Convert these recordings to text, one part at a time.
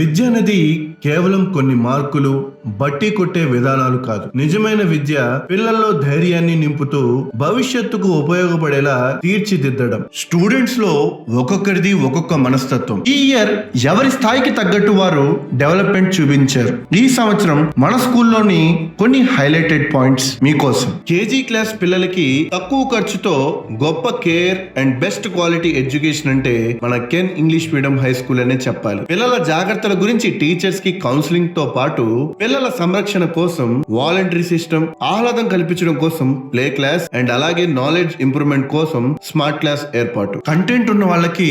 విద్య అనేది కేవలం కొన్ని మార్కులు బట్టి కొట్టే విధానాలు కాదు. నిజమైన విద్య పిల్లల్లో ధైర్యాన్ని నింపుతూ భవిష్యత్తుకు ఉపయోగపడేలా తీర్చిదిద్దడం. స్టూడెంట్స్ లో ఒక్కొక్కరిది ఒక్కొక్క మనస్తత్వం. ఈ ఇయర్ ఎవరి స్థాయికి తగ్గట్టు వారు డెవలప్మెంట్ చూపించారు. ఈ సంవత్సరం మన స్కూల్లోని కొన్ని హైలైటెడ్ పాయింట్స్ మీకోసం. కేజీ క్లాస్ పిల్లలకి తక్కువ ఖర్చుతో గొప్ప care and best quality education అంటే మన can English medium high school అనే చెప్పాలి. పిల్లల జాగ్రత్తల గురించి టీచర్స్ కి కౌన్సిలింగ్ తో పాటు పిల్లల సంరక్షణ కోసం వాలంటరీ సిస్టమ్, ఆహ్లాదం కల్పించడం కోసం ప్లే క్లాస్ అండ్ అలాగే నాలెడ్జ్ ఇంప్రూవ్మెంట్ కోసం స్మార్ట్ క్లాస్ ఏర్పాటు. కంటెంట్ ఉన్న వాళ్ళకి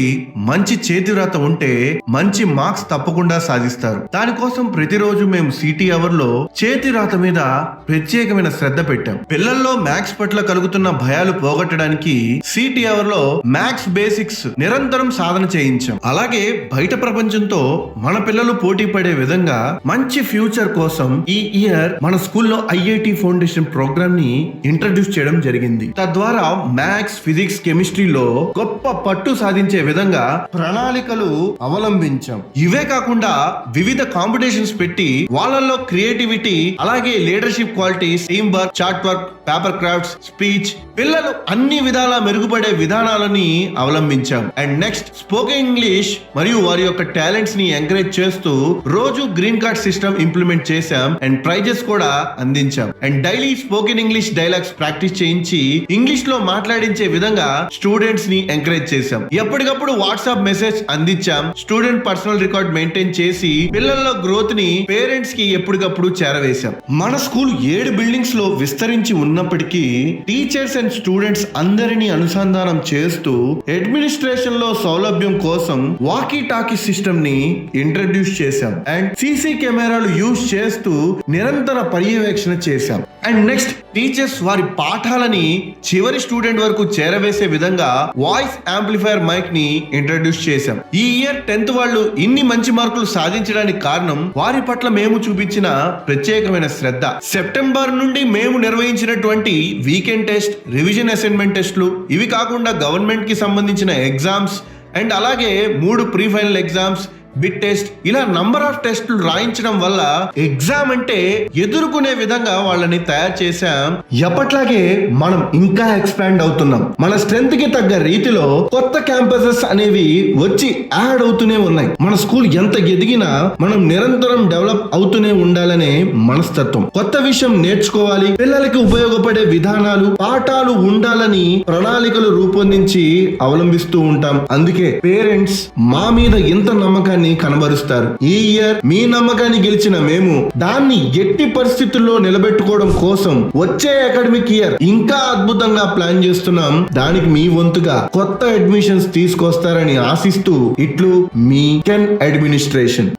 మంచి చేతి వ్రాత ఉంటే మంచి మార్క్స్ తప్పకుండా సాధిస్తారు. దానికోసం ప్రతిరోజు మేము సిటీ అవర్ లో చేతి వ్రాత మీద ప్రత్యేకమైన శ్రద్ధ పెట్టాం. పిల్లల్లో మ్యాథ్స్ పట్ల కలుగుతున్న భయాలు పోగొట్టడానికి సిటీ అవర్ లో మ్యాథ్స్ బేసిక్స్ నిరంతరం సాధన చేయించాం. అలాగే బయట ప్రపంచంతో మన పిల్లలు పోటీ పడే విధంగా మంచి ఫ్యూచర్ కోసం ఈ ఇయర్ మన స్కూల్లో ఐఐటి ఫౌండేషన్ ప్రోగ్రామ్ ని ఇంట్రడ్యూస్ చేయడం జరిగింది. తద్వారా మ్యాథ్స్, ఫిజిక్స్, కెమిస్ట్రీలో గొప్ప పట్టు సాధించే విధంగా ప్రణాళికలు అవలంబించాం. ఇవే కాకుండా వివిధ కాంపిటీషన్స్ పెట్టి వాళ్ళల్లో క్రియేటివిటీ, అలాగే leadership qualities, team work, chart work, paper crafts, speech, పిల్లలు అన్ని విధాలా మెరుగుపడే విధానాలని అవలంబించాం. అండ్ నెక్స్ట్ స్పోకెన్ ఇంగ్లీష్ మరియు వారి యొక్క టాలెంట్స్ ని ఎంకరేజ్ చేస్తూ రోజు గ్రీన్ కార్డ్ సిస్టమ్ ఇంప్లిమెంట్ చేశాం అండ్ ప్రైజెస్ కూడా అందించాం. And daily spoken English dialogues practice చేయించి ఇంగ్లీష్ లో మాట్లాడించే విధంగా స్టూడెంట్స్ ని ఎంకరేజ్ చేశాం. ఎప్పటికప్పుడు వాట్సాప్ మెసేజ్ అందించాం. స్టూడెంట్ పర్సనల్ రికార్డ్ మెయింటైన్ చేసి పిల్లల్లో గ్రోత్ ని పేరెంట్స్ కి ఎప్పటికప్పుడు చేరవేశాం. మన స్కూల్ 7 బిల్డింగ్స్ లో విస్తరించి ఉన్నప్పటికీ టీచర్స్ అండ్ స్టూడెంట్స్ అందరినీ అనుసంధానం చేస్తూ అడ్మినిస్ట్రేషన్ లో సౌలభ్యం కోసం వాకీ టాకీ సిస్టమ్ ని ఇంట్రడ్యూస్ చేశాం అండ్ సీసీ కెమెరాలు యూజ్ చేస్తూ నిరంతర పర్యవేక్షణ చేశాం. అండ్ నెక్స్ట్ టీచర్స్ వారి పాఠాలని చివరి స్టూడెంట్ వరకు చేరవేసే విధంగా వాయిస్ యాంప్లిఫైయర్ మైక్ ని ఇంట్రడ్యూస్ చేశాం. ఈ ఇయర్ 10th వాళ్ళు ఇన్ని మంచి మార్కులు సాధించడానికి కారణం వారి పట్ల మేము చూపించిన ప్రత్యేకమైన శ్రద్ధ. సెప్టెంబర్ నుండి మేము నిర్వహించినటువంటి వీకెండ్ టెస్ట్, రివిజన్ అసైన్మెంట్ టెస్ట్లు, ఇవి కాకుండా గవర్నమెంట్ కి సంబంధించిన ఎగ్జామ్స్ అండ్ అలాగే 3 pre final exams, bit test, ఇలా నంబర్ ఆఫ్ టెస్టులు రాయించడం వల్ల ఎగ్జామ్ అంటే ఎదుర్కొనే విధంగా వాళ్ళని తయారు చేశాం. ఎప్పట్లాగే మనం ఇంకా ఎక్స్పాండ్ అవుతున్నాం. మన స్ట్రెంత్ కి తగ్గ రీతిలో కొత్త క్యాంపసెస్ అనేవి వచ్చి యాడ్ అవుతూనే ఉన్నాయి. మన స్కూల్ ఎంత ఎదిగినా మనం నిరంతరం డెవలప్ అవుతూనే ఉండాలనే మనస్తత్వం. కొత్త విషయం నేర్చుకోవాలి, పిల్లలకి ఉపయోగపడే విధానాలు, పాఠాలు ఉండాలని ప్రణాళికలు రూపొందించి అవలంబిస్తూ ఉంటాం. అందుకే పేరెంట్స్ మా మీద ఇంత నమ్మకాన్ని కనబరుస్తారు. ఈ ఇయర్ మీ నమ్మకాన్ని గెలిచిన మేము దాన్ని ఎట్టి పరిస్థితుల్లో నిలబెట్టుకోవడం కోసం వచ్చే అకాడమిక్ ఇయర్ ఇంకా అద్భుతంగా ప్లాన్ చేస్తున్నాం. దానికి మీ వంతుగా కొత్త అడ్మిషన్స్ తీసుకొస్తారని ఆశిస్తూ ఇట్లు మీ కెన్ అడ్మినిస్ట్రేషన్.